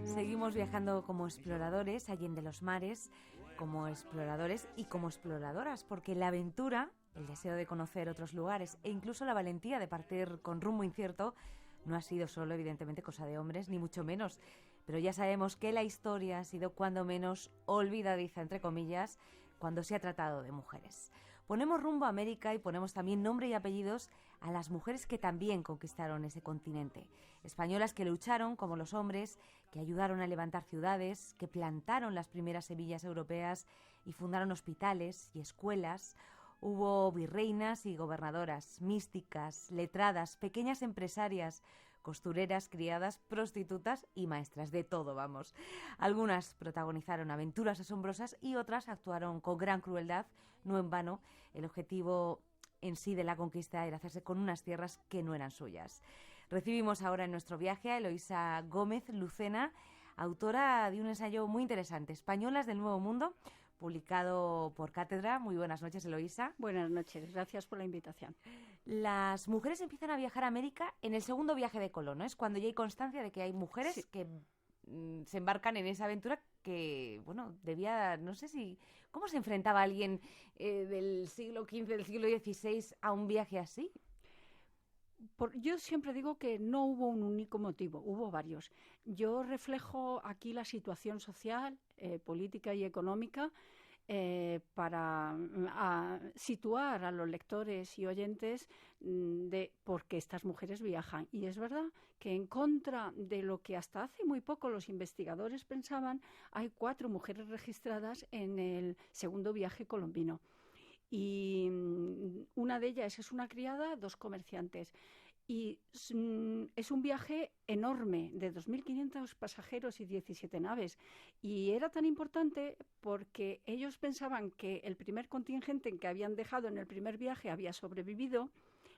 Seguimos viajando como exploradores, allende los mares, como exploradores y como exploradoras, porque la aventura, el deseo de conocer otros lugares e incluso la valentía de partir con rumbo incierto no ha sido solo, evidentemente, cosa de hombres, ni mucho menos. Pero ya sabemos que la historia ha sido cuando menos olvidadiza, entre comillas, cuando se ha tratado de mujeres. Ponemos rumbo a América y ponemos también nombre y apellidos a las mujeres que también conquistaron ese continente. Españolas que lucharon, como los hombres, que ayudaron a levantar ciudades, que plantaron las primeras semillas europeas y fundaron hospitales y escuelas. Hubo virreinas y gobernadoras, místicas, letradas, pequeñas empresarias, costureras, criadas, prostitutas y maestras, de todo, vamos. Algunas protagonizaron aventuras asombrosas y otras actuaron con gran crueldad, no en vano. El objetivo en sí de la conquista era hacerse con unas tierras que no eran suyas. Recibimos ahora en nuestro viaje a Eloísa Gómez Lucena, autora de un ensayo muy interesante, Españolas del Nuevo Mundo, publicado por Cátedra. Muy buenas noches, Eloísa. Buenas noches, gracias por la invitación. Las mujeres empiezan a viajar a América en el segundo viaje de Colón, ¿no? Es cuando ya hay constancia de que hay mujeres que se embarcan en esa aventura que, bueno, debía, no sé si... ¿Cómo se enfrentaba alguien del siglo XV, del siglo XVI a un viaje así? Yo siempre digo que no hubo un único motivo, hubo varios. Yo reflejo aquí la situación social, política y económica para situar a los lectores y oyentes de por qué estas mujeres viajan. Y es verdad que en contra de lo que hasta hace muy poco los investigadores pensaban, hay 4 mujeres registradas en el segundo viaje colombino. Y una de ellas es una criada, 2 comerciantes. Y es un viaje enorme, de 2.500 pasajeros y 17 naves. Y era tan importante porque ellos pensaban que el primer contingente que habían dejado en el primer viaje había sobrevivido,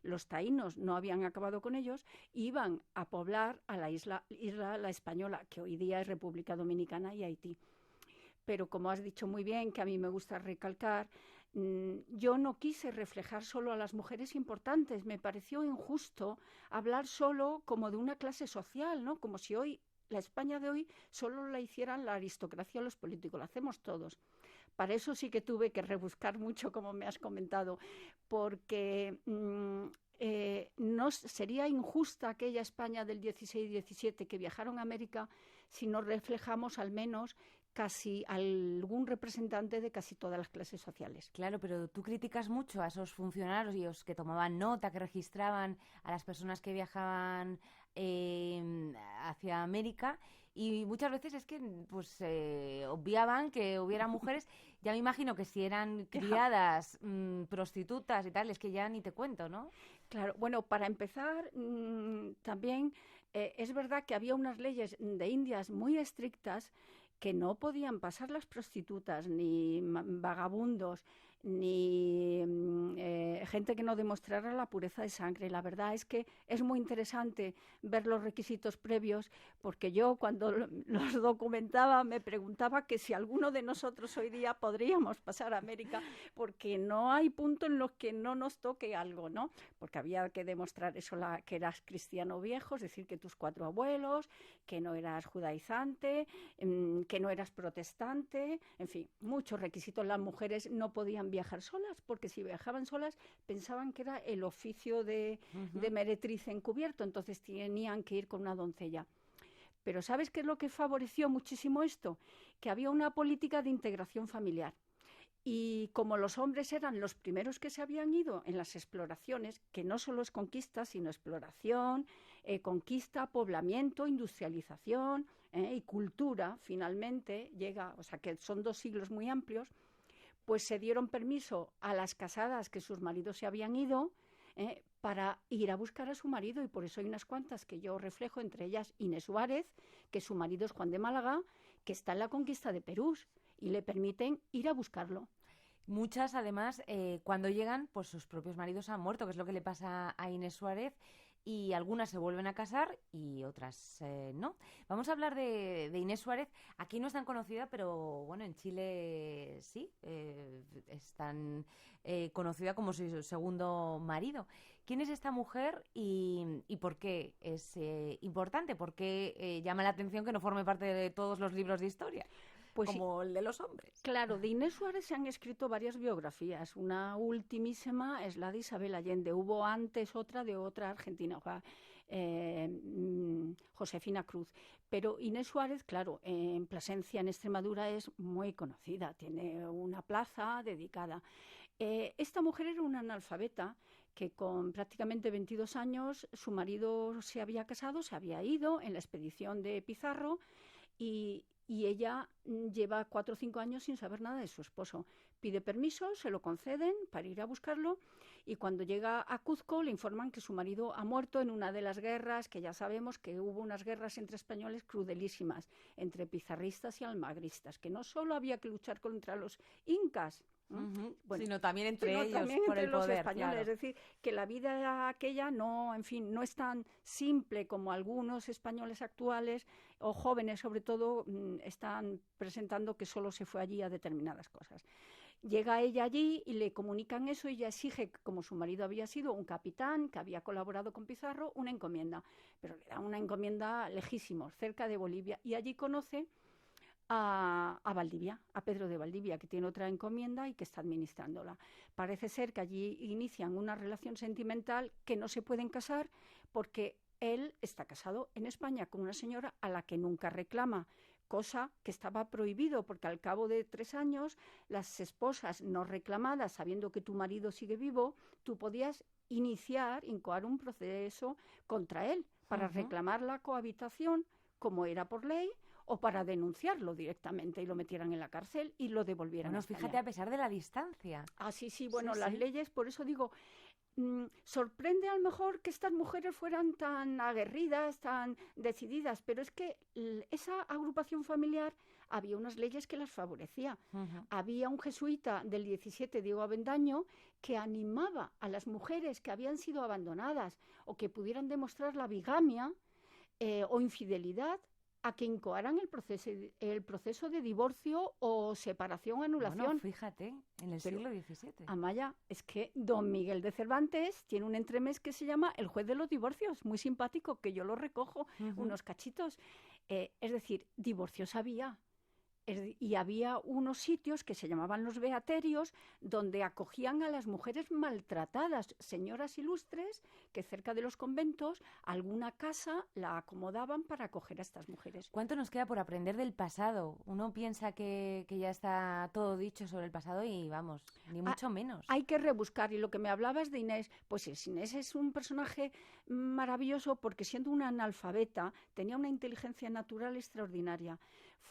los taínos no habían acabado con ellos, y iban a poblar a la isla La Española, que hoy día es República Dominicana y Haití. Pero como has dicho muy bien, que a mí me gusta recalcar, yo no quise reflejar solo a las mujeres importantes. Me pareció injusto hablar solo como de una clase social, ¿no? Como si hoy, la España de hoy, solo la hicieran la aristocracia o los políticos, la hacemos todos. Para eso sí que tuve que rebuscar mucho, como me has comentado, porque no sería injusta aquella España del 16 y 17 que viajaron a América si no reflejamos al menos casi algún representante de casi todas las clases sociales. Claro, pero tú criticas mucho a esos funcionarios que tomaban nota, que registraban a las personas que viajaban hacia América, y muchas veces es que pues obviaban que hubiera mujeres. Ya me imagino que si eran criadas, prostitutas y tal, es que ya ni te cuento, ¿no? Claro, bueno, para empezar, también es verdad que había unas leyes de Indias muy estrictas que no podían pasar las prostitutas, ni vagabundos, ni gente que no demostrara la pureza de sangre. La verdad es que es muy interesante ver los requisitos previos, porque yo cuando los documentaba me preguntaba que si alguno de nosotros hoy día podríamos pasar a América, porque no hay punto en los que no nos toque algo, ¿no? Porque había que demostrar eso, que eras cristiano viejo, es decir, que tus 4 abuelos, que no eras judaizante, que no eras protestante, en fin, muchos requisitos. Las mujeres no podían viajar solas, porque si viajaban solas pensaban que era el oficio de meretriz encubierto, entonces tenían que ir con una doncella. Pero ¿sabes qué es lo que favoreció muchísimo esto? Que había una política de integración familiar. Y como los hombres eran los primeros que se habían ido en las exploraciones, que no solo es conquista, sino exploración, conquista, poblamiento, industrialización y cultura, finalmente llega, o sea que son 2 siglos muy amplios, pues se dieron permiso a las casadas que sus maridos se habían ido para ir a buscar a su marido, y por eso hay unas cuantas que yo reflejo, entre ellas Inés Suárez, que su marido es Juan de Málaga, que está en la conquista de Perú, y le permiten ir a buscarlo. Muchas, además, cuando llegan, pues sus propios maridos han muerto, que es lo que le pasa a Inés Suárez, y algunas se vuelven a casar y otras no. Vamos a hablar de Inés Suárez. Aquí no es tan conocida, pero bueno, en Chile sí, es tan conocida como su segundo marido. ¿Quién es esta mujer y por qué es importante? ¿Por qué llama la atención que no forme parte de todos los libros de historia? Pues como el de los hombres. Claro, de Inés Suárez se han escrito varias biografías. Una ultimísima es la de Isabel Allende. Hubo antes otra de otra argentina, Josefina Cruz. Pero Inés Suárez, claro, en Plasencia, en Extremadura, es muy conocida. Tiene una plaza dedicada. Esta mujer era una analfabeta que con prácticamente 22 años su marido se había casado, se había ido en la expedición de Pizarro y ella lleva 4 o 5 años sin saber nada de su esposo. Pide permiso, se lo conceden para ir a buscarlo y cuando llega a Cuzco le informan que su marido ha muerto en una de las guerras, que ya sabemos que hubo unas guerras entre españoles crudelísimas, entre pizarristas y almagristas, que no solo había que luchar contra los incas, bueno, sino también entre ellos, también por entre el poder, españoles. Claro. Es decir, que la vida aquella no, en fin, no es tan simple como algunos españoles actuales o jóvenes, sobre todo, están presentando que solo se fue allí a determinadas cosas. Llega ella allí y le comunican eso y ella exige, como su marido había sido un capitán que había colaborado con Pizarro, una encomienda. Pero le da una encomienda lejísimos, cerca de Bolivia, y allí conoce a Valdivia, a Pedro de Valdivia, que tiene otra encomienda y que está administrándola. Parece ser que allí inician una relación sentimental que no se pueden casar porque él está casado en España con una señora a la que nunca reclama, cosa que estaba prohibido porque al cabo de 3 años las esposas no reclamadas, sabiendo que tu marido sigue vivo, tú podías incoar un proceso contra él para reclamar la cohabitación como era por ley, o para denunciarlo directamente y lo metieran en la cárcel y lo devolvieran a España. Fíjate, a pesar de la distancia. Ah, sí, bueno, las leyes, por eso digo, sorprende a lo mejor que estas mujeres fueran tan aguerridas, tan decididas, pero es que esa agrupación familiar había unas leyes que las favorecía. Había un jesuita del 17, Diego Avendaño, que animaba a las mujeres que habían sido abandonadas o que pudieran demostrar la bigamia o infidelidad a que incoaran el proceso de divorcio o separación, anulación. Bueno, fíjate, en el siglo XVII. Amaya, es que don Miguel de Cervantes tiene un entremés que se llama El juez de los divorcios, muy simpático, que yo lo recojo, unos cachitos. Es decir, divorcios había. Y había unos sitios que se llamaban los beaterios, donde acogían a las mujeres maltratadas, señoras ilustres, que cerca de los conventos, alguna casa la acomodaban para acoger a estas mujeres. ¿Cuánto nos queda por aprender del pasado? Uno piensa que ya está todo dicho sobre el pasado y vamos, ni mucho menos. Hay que rebuscar, y lo que me hablabas de Inés, pues Inés es un personaje maravilloso porque siendo una analfabeta tenía una inteligencia natural extraordinaria.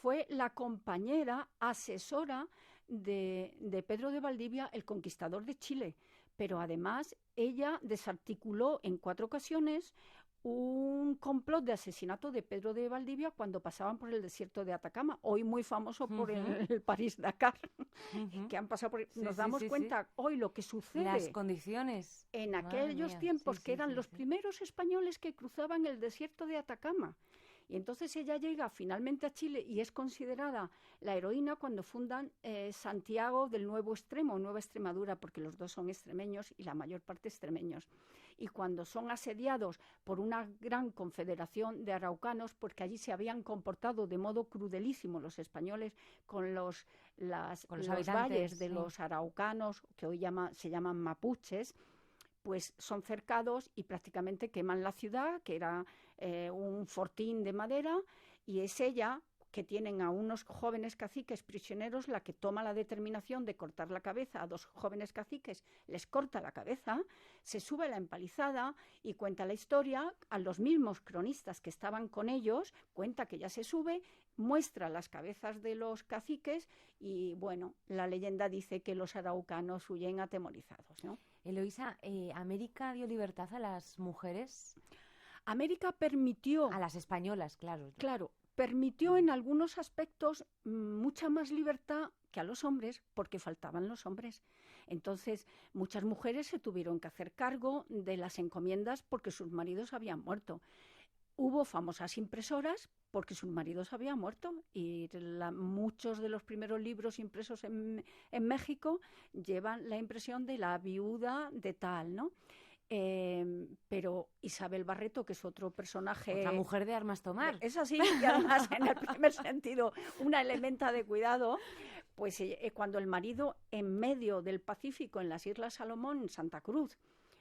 Fue la compañera asesora de Pedro de Valdivia, el conquistador de Chile, pero además ella desarticuló en 4 ocasiones un complot de asesinato de Pedro de Valdivia cuando pasaban por el desierto de Atacama, hoy muy famoso por el París-Dakar, que han pasado por... Nos damos cuenta hoy lo que sucede. Las condiciones. En aquellos tiempos que eran los primeros españoles que cruzaban el desierto de Atacama. Y entonces ella llega finalmente a Chile y es considerada la heroína cuando fundan Santiago del Nuevo Extremo, Nueva Extremadura, porque los dos son extremeños y la mayor parte extremeños. Y cuando son asediados por una gran confederación de araucanos, porque allí se habían comportado de modo crudelísimo los españoles con los valles de los araucanos, que hoy se llaman mapuches, pues son cercados y prácticamente queman la ciudad, que era un fortín de madera, y es ella, que tienen a unos jóvenes caciques prisioneros, la que toma la determinación de cortar la cabeza a 2 jóvenes caciques, les corta la cabeza, se sube a la empalizada y cuenta la historia a los mismos cronistas que estaban con ellos, cuenta que ya se sube, muestra las cabezas de los caciques y, bueno, la leyenda dice que los araucanos huyen atemorizados, ¿no? Eloísa, ¿América dio libertad a las mujeres? América permitió... A las españolas, claro. Claro, permitió en algunos aspectos mucha más libertad que a los hombres, porque faltaban los hombres. Entonces, muchas mujeres se tuvieron que hacer cargo de las encomiendas porque sus maridos habían muerto. Hubo famosas impresoras porque sus maridos habían muerto y muchos de los primeros libros impresos en México llevan la impresión de la viuda de tal, ¿no? Pero Isabel Barreto, que es otro personaje... Otra mujer de armas tomar. Es así, y además en el primer sentido una elementa de cuidado, pues cuando el marido en medio del Pacífico, en las Islas Salomón, en Santa Cruz,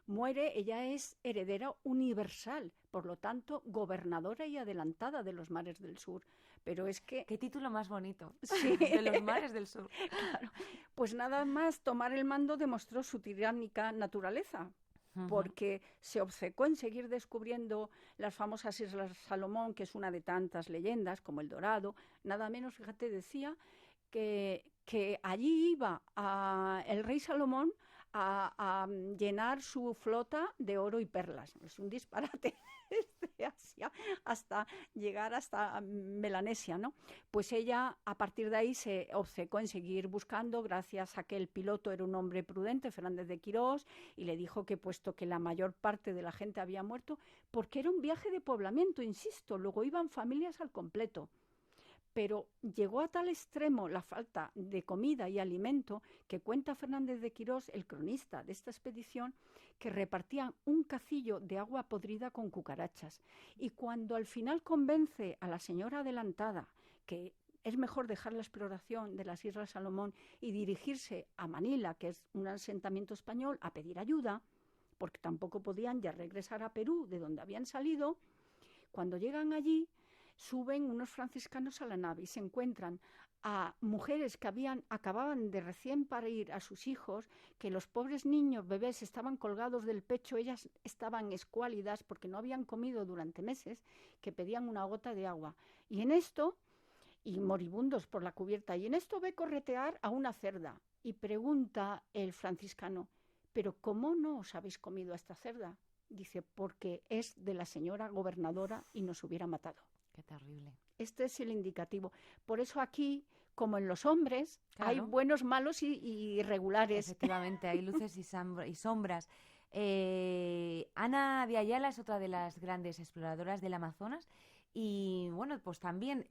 muere, ella es heredera universal, por lo tanto, gobernadora y adelantada de los mares del sur. Pero es que... Qué título más bonito, sí. de los mares del sur. Claro. Pues nada más tomar el mando demostró su tiránica naturaleza, porque se obcecó en seguir descubriendo las famosas Islas Salomón, que es una de tantas leyendas, como El Dorado. Nada menos, fíjate, decía que allí iba el rey Salomón a llenar su flota de oro y perlas. Es un disparate desde Asia hasta llegar hasta Melanesia, ¿no? Pues ella, a partir de ahí, se obcecó en seguir buscando, gracias a que el piloto era un hombre prudente, Fernández de Quirós, y le dijo que, puesto que la mayor parte de la gente había muerto, porque era un viaje de poblamiento, insisto, luego iban familias al completo. Pero llegó a tal extremo la falta de comida y alimento que cuenta Fernández de Quirós, el cronista de esta expedición, que repartían un cacillo de agua podrida con cucarachas. Y cuando al final convence a la señora adelantada que es mejor dejar la exploración de las Islas Salomón y dirigirse a Manila, que es un asentamiento español, a pedir ayuda, porque tampoco podían ya regresar a Perú, de donde habían salido, cuando llegan allí, suben unos franciscanos a la nave y se encuentran a mujeres que acababan de recién parir a sus hijos, que los pobres niños, bebés, estaban colgados del pecho, ellas estaban escuálidas porque no habían comido durante meses, que pedían una gota de agua. Y en esto, y moribundos por la cubierta, y en esto ve corretear a una cerda y pregunta el franciscano, ¿pero cómo no os habéis comido a esta cerda? Dice, porque es de la señora gobernadora y nos hubiera matado. Qué terrible. Este es el indicativo. Por eso aquí, como en los hombres, claro, hay buenos, malos y irregulares. Efectivamente, hay luces y sombras. Ana de Ayala es otra de las grandes exploradoras del Amazonas. Y bueno, pues también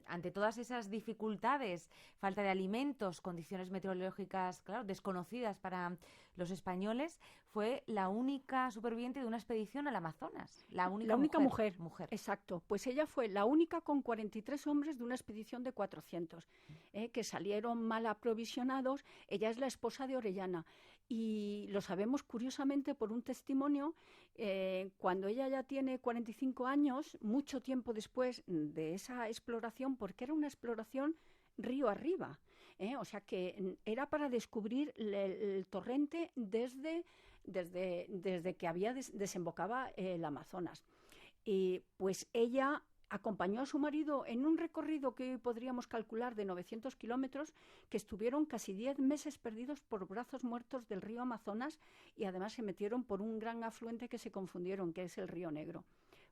ante todas esas dificultades, falta de alimentos, condiciones meteorológicas, claro, desconocidas para los españoles, fue la única superviviente de una expedición al Amazonas. La única mujer. Exacto. Pues ella fue la única con 43 hombres de una expedición de 400, que salieron mal aprovisionados. Ella es la esposa de Orellana. Y lo sabemos curiosamente por un testimonio, cuando ella ya tiene 45 años, mucho tiempo después de esa exploración, porque era una exploración río arriba, o sea que era para descubrir el torrente desde que desembocaba el Amazonas. Y pues ella acompañó a su marido en un recorrido que hoy podríamos calcular de 900 kilómetros, que estuvieron casi 10 meses perdidos por brazos muertos del río Amazonas, y además se metieron por un gran afluente que se confundieron, que es el río Negro.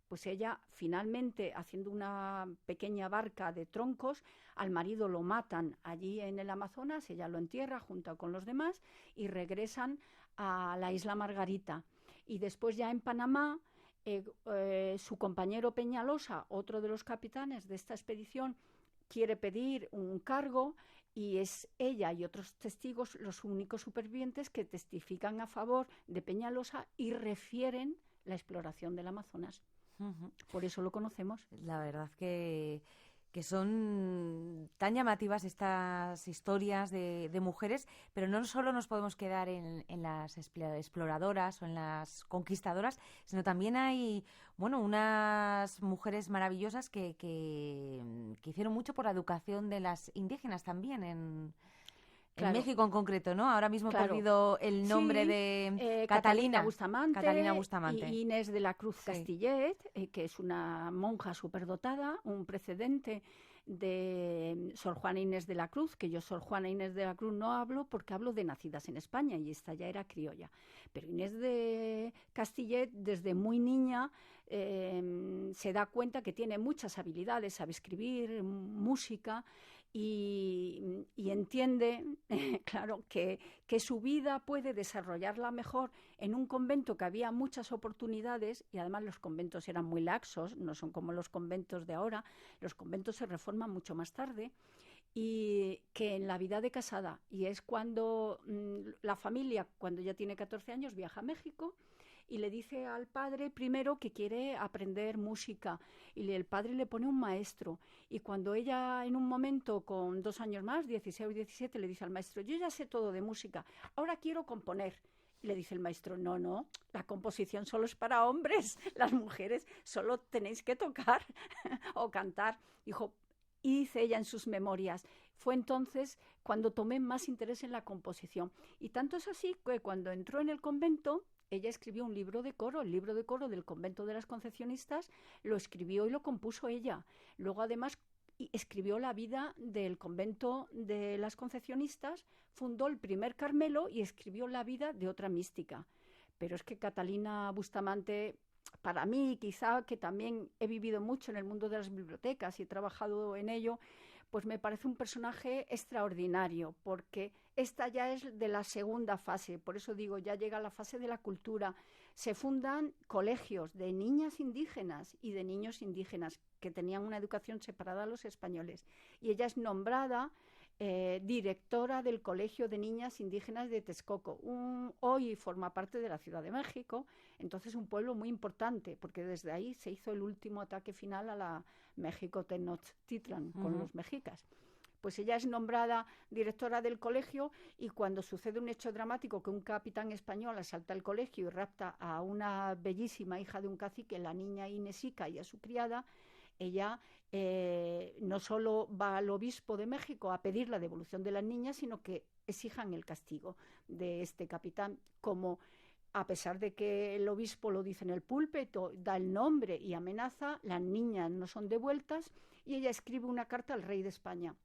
Pues ella, finalmente, haciendo una pequeña barca de troncos, al marido lo matan allí en el Amazonas, ella lo entierra junto con los demás y regresan a la isla Margarita. Y después ya en Panamá, su compañero Peñalosa, otro de los capitanes de esta expedición, quiere pedir un cargo y es ella y otros testigos los únicos supervivientes que testifican a favor de Peñalosa y refieren la exploración del Amazonas. Por eso lo conocemos. La verdad que son tan llamativas estas historias de mujeres, pero no solo nos podemos quedar en las exploradoras o en las conquistadoras, sino también hay, bueno, unas mujeres maravillosas que hicieron mucho por la educación de las indígenas también en México en concreto, ¿no? Ahora mismo he perdido el nombre de Catalina Bustamante. Y Inés de la Cruz Castillet, que es una monja superdotada, un precedente de Sor Juana Inés de la Cruz, que yo Sor Juana Inés de la Cruz no hablo porque hablo de nacidas en España y esta ya era criolla. Pero Inés de Castillet, desde muy niña, se da cuenta que tiene muchas habilidades, sabe escribir, música, y entiende, claro, que su vida puede desarrollarla mejor en un convento que había muchas oportunidades, y además los conventos eran muy laxos, no son como los conventos de ahora, los conventos se reforman mucho más tarde, y que en la vida de casada, y es cuando la familia, cuando ya tiene 14 años, viaja a México, y le dice al padre primero que quiere aprender música y el padre le pone un maestro, y cuando ella en un momento con 2 años más, 16 o 17, le dice al maestro, yo ya sé todo de música, ahora quiero componer. Y le dice el maestro, no, la composición solo es para hombres, las mujeres solo tenéis que tocar o cantar. Dijo, y dice ella en sus memorias, fue entonces cuando tomé más interés en la composición. Y tanto es así que cuando entró en el convento, ella escribió un libro de coro, el libro de coro del convento de las Concepcionistas, lo escribió y lo compuso ella. Luego además escribió la vida del convento de las Concepcionistas, fundó el primer Carmelo y escribió la vida de otra mística. Pero es que Catalina Bustamante, para mí, quizá que también he vivido mucho en el mundo de las bibliotecas y he trabajado en ello, pues me parece un personaje extraordinario, porque esta ya es de la segunda fase, por eso digo, ya llega la fase de la cultura. Se fundan colegios de niñas indígenas y de niños indígenas que tenían una educación separada a los españoles, y ella es nombrada directora del Colegio de Niñas Indígenas de Texcoco. Hoy forma parte de la Ciudad de México, entonces un pueblo muy importante, porque desde ahí se hizo el último ataque final a la México Tenochtitlan con los mexicas. Pues ella es nombrada directora del colegio, y cuando sucede un hecho dramático, que un capitán español asalta el colegio y rapta a una bellísima hija de un cacique, la niña Inesica, y a su criada, ella no solo va al obispo de México a pedir la devolución de las niñas, sino que exijan el castigo de este capitán, como a pesar de que el obispo lo dice en el púlpito, da el nombre y amenaza, las niñas no son devueltas, y ella escribe una carta al rey de España.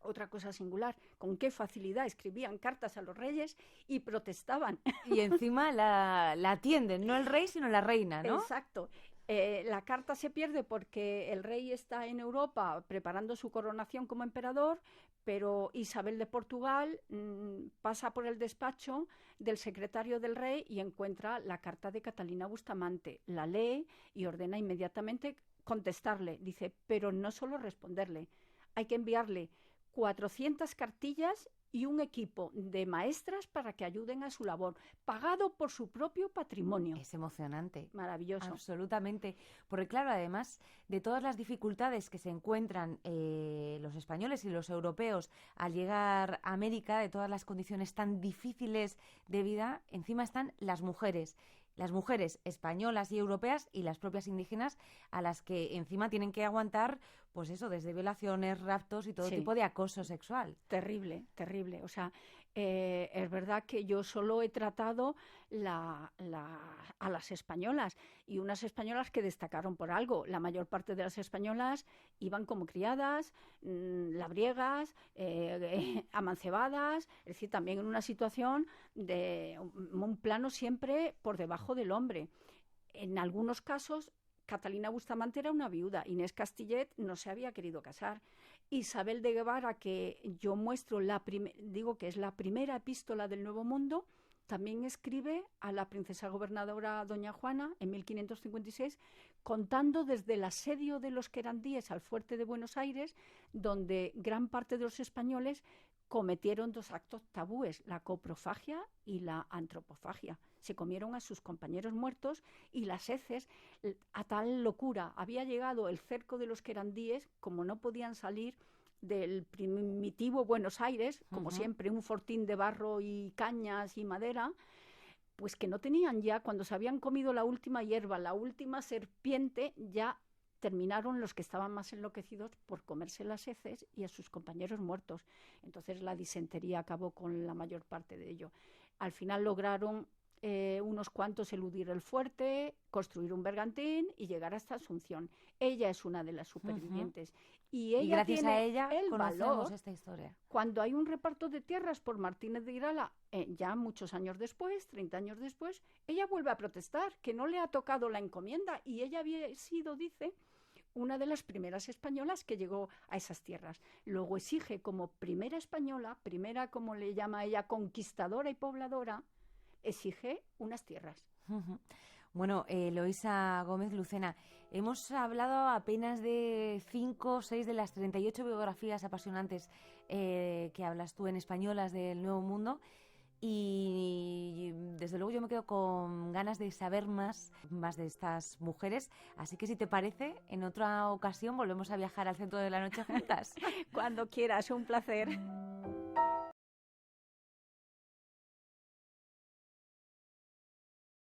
Otra cosa singular, con qué facilidad escribían cartas a los reyes y protestaban. Y encima la atienden, no el rey, sino la reina, ¿no? Exacto. La carta se pierde porque el rey está en Europa preparando su coronación como emperador, pero Isabel de Portugal pasa por el despacho del secretario del rey y encuentra la carta de Catalina Bustamante. La lee y ordena inmediatamente contestarle. Dice, pero no solo responderle, hay que enviarle 400 cartillas y un equipo de maestras para que ayuden a su labor, pagado por su propio patrimonio. Es emocionante. Maravilloso. Absolutamente. Porque claro, además de todas las dificultades que se encuentran los españoles y los europeos al llegar a América, de todas las condiciones tan difíciles de vida, encima están las mujeres españolas y europeas y las propias indígenas, a las que encima tienen que aguantar, pues eso, desde violaciones, raptos y todo tipo de acoso sexual. Terrible, terrible. O sea, es verdad que yo solo he tratado a las españolas, y unas españolas que destacaron por algo. La mayor parte de las españolas iban como criadas, labriegas, amancebadas, es decir, también en una situación de un plano siempre por debajo del hombre. En algunos casos, Catalina Bustamante era una viuda, Inés Castillet no se había querido casar. Isabel de Guevara, que yo muestro, digo que es la primera epístola del Nuevo Mundo, también escribe a la princesa gobernadora doña Juana en 1556, contando desde el asedio de los querandíes al fuerte de Buenos Aires, donde gran parte de los españoles cometieron 2 actos tabúes, la coprofagia y la antropofagia. Se comieron a sus compañeros muertos, y las heces, a tal locura había llegado el cerco de los querandíes, como no podían salir del primitivo Buenos Aires, como siempre un fortín de barro y cañas y madera, pues que no tenían ya, cuando se habían comido la última hierba, la última serpiente, ya terminaron los que estaban más enloquecidos por comerse las heces y a sus compañeros muertos. Entonces la disentería acabó con la mayor parte de ello. Al final lograron unos cuantos eludir el fuerte, construir un bergantín y llegar hasta Asunción. Ella es una de las supervivientes. Y ella gracias tiene a ella el conocemos valor, esta historia. cuando hay un reparto de tierras por Martínez de Irala, ya muchos años después, 30 años después, ella vuelve a protestar, que no le ha tocado la encomienda, y ella había sido, dice, una de las primeras españolas que llegó a esas tierras. Luego exige, como primera española, primera, como le llama ella, conquistadora y pobladora, exige unas tierras. Bueno, Eloísa Gómez Lucena, hemos hablado apenas de 5 o 6 de las 38 biografías apasionantes que hablas tú en Españolas del Nuevo Mundo. y desde luego yo me quedo con ganas de saber más de estas mujeres, así que si te parece, en otra ocasión volvemos a viajar al centro de la noche juntas. Cuando quieras, un placer.